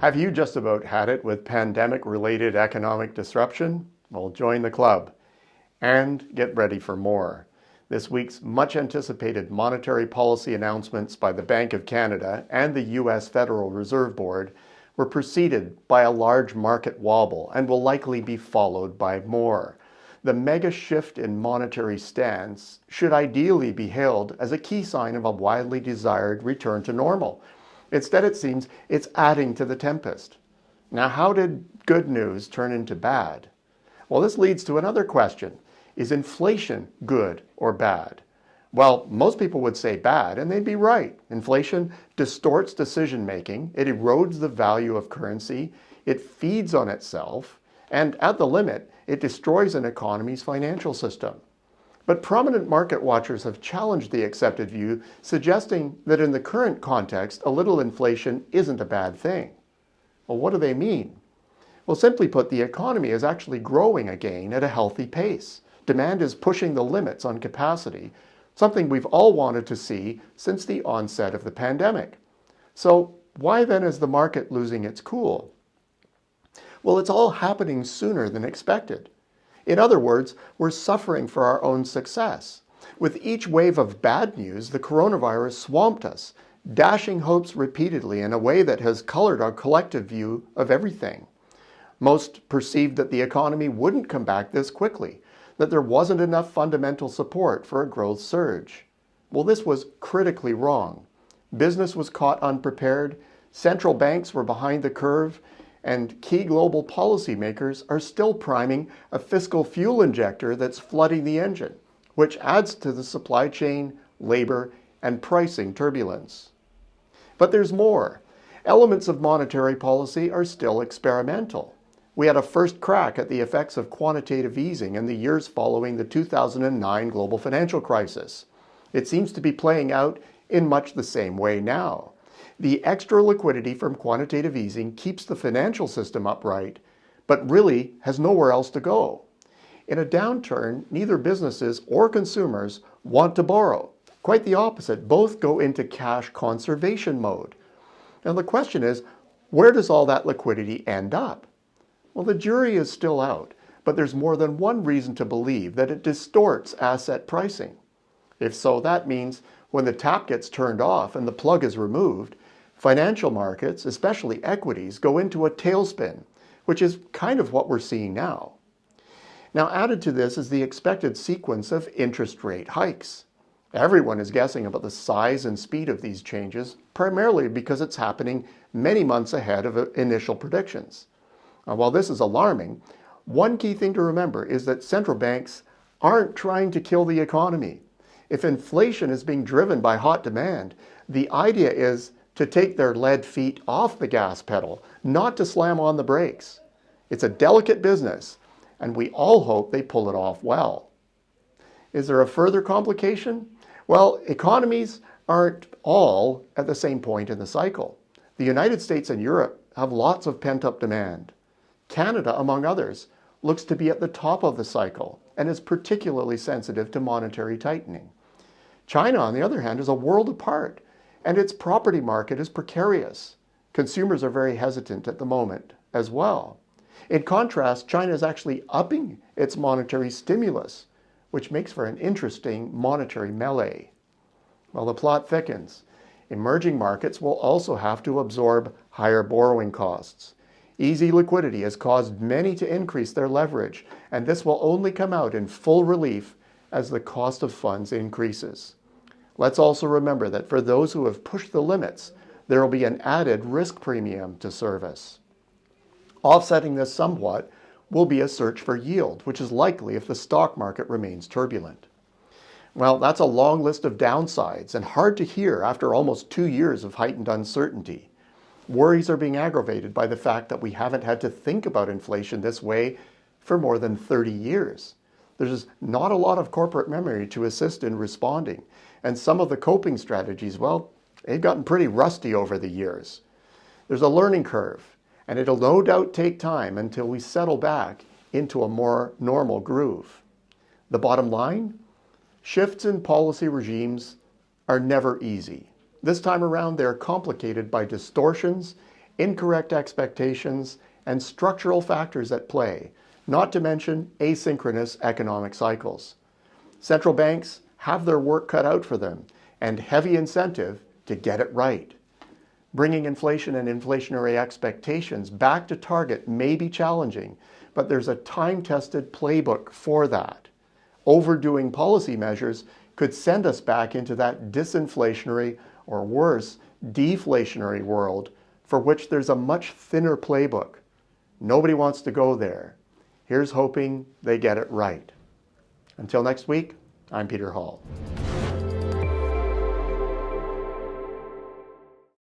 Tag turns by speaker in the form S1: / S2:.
S1: Have you just about had it with pandemic-related economic disruption? Well, join the club and get ready for more. This week's much-anticipated monetary policy announcements by the Bank of Canada and the U.S. Federal Reserve Board were preceded by a large market wobble and will likely be followed by more. The mega shift in monetary stance should ideally be hailed as a key sign of a widely desired return to normal. Instead, it seems it's adding to the tempest. Now, how did good news turn into bad? Well, this leads to another question. Is inflation good or bad? Well, most people would say bad, and they'd be right. Inflation distorts decision-making, it erodes the value of currency, it feeds on itself, and at the limit, it destroys an economy's financial system. But prominent market watchers have challenged the accepted view, suggesting that in the current context, a little inflation isn't a bad thing. Well, what do they mean? Well, simply put, the economy is actually growing again at a healthy pace. Demand is pushing the limits on capacity, something we've all wanted to see since the onset of the pandemic. So why then is the market losing its cool? Well, it's all happening sooner than expected. In other words, we're suffering for our own success. With each wave of bad news, the coronavirus swamped us, dashing hopes repeatedly in a way that has colored our collective view of everything. Most perceived that the economy wouldn't come back this quickly, that there wasn't enough fundamental support for a growth surge. Well, this was critically wrong. Business was caught unprepared, central banks were behind the curve, and key global policymakers are still priming a fiscal fuel injector that's flooding the engine, which adds to the supply chain, labor, and pricing turbulence. But there's more. Elements of monetary policy are still experimental. We had a first crack at the effects of quantitative easing in the years following the 2009 global financial crisis. It seems to be playing out in much the same way now. The extra liquidity from quantitative easing keeps the financial system upright, but really has nowhere else to go. In a downturn, neither businesses or consumers want to borrow. Quite the opposite, both go into cash conservation mode. Now the question is, where does all that liquidity end up? Well, the jury is still out, but there's more than one reason to believe that it distorts asset pricing. If so, that means when the tap gets turned off and the plug is removed, financial markets, especially equities, go into a tailspin, which is kind of what we're seeing now. Now, added to this is the expected sequence of interest rate hikes. Everyone is guessing about the size and speed of these changes, primarily because it's happening many months ahead of initial predictions. Now, while this is alarming, one key thing to remember is that central banks aren't trying to kill the economy. If inflation is being driven by hot demand, the idea is to take their lead feet off the gas pedal, not to slam on the brakes. It's a delicate business, and we all hope they pull it off well. Is there a further complication? Well, economies aren't all at the same point in the cycle. The United States and Europe have lots of pent-up demand. Canada, among others, looks to be at the top of the cycle and is particularly sensitive to monetary tightening. China, on the other hand, is a world apart, and its property market is precarious. Consumers are very hesitant at the moment as well. In contrast, China is actually upping its monetary stimulus, which makes for an interesting monetary melee. Well, the plot thickens. Emerging markets will also have to absorb higher borrowing costs. Easy liquidity has caused many to increase their leverage, and this will only come out in full relief as the cost of funds increases. Let's also remember that for those who have pushed the limits, there will be an added risk premium to service. Offsetting this somewhat will be a search for yield, which is likely if the stock market remains turbulent. Well, that's a long list of downsides and hard to hear after almost 2 years of heightened uncertainty. Worries are being aggravated by the fact that we haven't had to think about inflation this way for more than 30 years. There's not a lot of corporate memory to assist in responding, and some of the coping strategies, well, they've gotten pretty rusty over the years. There's a learning curve, and it'll no doubt take time until we settle back into a more normal groove. The bottom line? Shifts in policy regimes are never easy. This time around, they're complicated by distortions incorrect expectations, and structural factors at play, not to mention asynchronous economic cycles. Central banks have their work cut out for them and heavy incentive to get it right. Bringing inflation and inflationary expectations back to target may be challenging, but there's a time-tested playbook for that. Overdoing policy measures could send us back into that disinflationary, or worse, deflationary world for which there's a much thinner playbook. Nobody wants to go there. Here's hoping they get it right. Until next week, I'm Peter Hall.